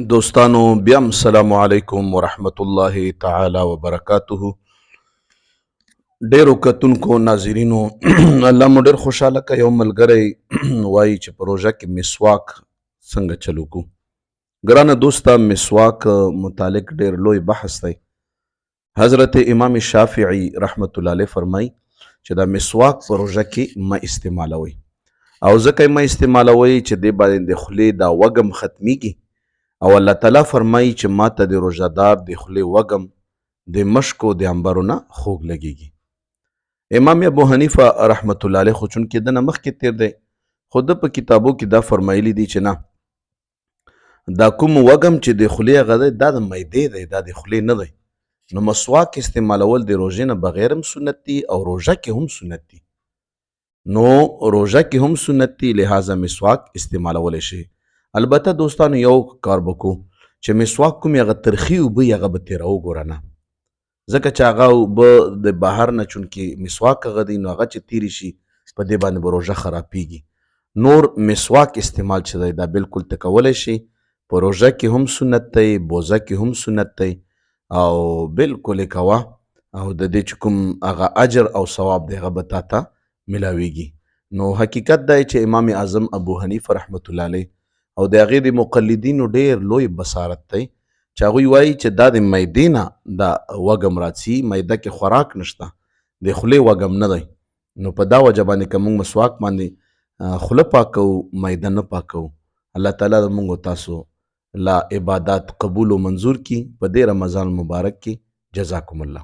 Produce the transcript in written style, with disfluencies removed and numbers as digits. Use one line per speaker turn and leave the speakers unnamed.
دوستانو بیا هم السلام علیکم ورحمت الله تعالی وبرکاته. ډیرو کتونکو ناظرینو الله مو ډیر خوشاله که یو ملګری وایي چې پروژه کې مسواک څنګه چلو کو. ګرانه دوسته، مسواک متعلق ډیر لوی بحث دی. حضرت امام شافعی رحمت الله علیه فرمای چې دا مسواک پروژه کې ما استعمالوي، او ځکه ما استعمالوي چې دې باندې د خولې دا وږم ختمیږي، او الله تعالی فرمایي چې ما ته د روژهدار د خولې وږم د مشکو د عنبرو نه خوږ لګیږي. امام ابو حنیفه رحمت الله علیه خو چونکې دنه مخکې تیر دی، خو ده په کتابو کې دا فرمایلی دي چې نه، دا کوم وږم چې د خولې هغه دی دا د معدې دی، دا د خولې نه دی. نو مسواک استعمالول د روژې نه بغیر هم سنت دي او روژه کې هم سنت دي. نو روژه کې هم سنت دي، لہذا مسواک استعمالولی شي. البته دوستانو یو کار بکو چې مسواک کوم هغه ترخی اوبه هغه به تیره وګوره نه، ځکه چې هغه اوبه د بهر نه چونکې مسواک هغه دی، نو هغه چې تیرې شي په دې باندې به روژه خرابېږي. نور مسواک استعمال چې دی دا بالکل ته کولی شي، په روژه کې هم سنت دی، بوزه کې هم سنت دی، او بالکل یې کوه، او د دې چې کوم هغه اجر او ثواب دی هغه به تا ته ملاویږي. نو حقیقت دی چې امام اعظم ابو حنیفه رحمت الله علیه او د هغې د مقلدینو ډېر لوی بصارت دی چې هغوی وایي چې دا د معدې نه دا وږم راځي، معده کې خوراک نشته، د خولې وږم نه دی. نو په دا وجه باندې که موږ مسواک باندې خوله پاکو، معده نه پاکو، الله تعالی د موږ تاسو لا عبادات قبول و منظور کی په دې رمضان مبارک کې. جزاکم الله.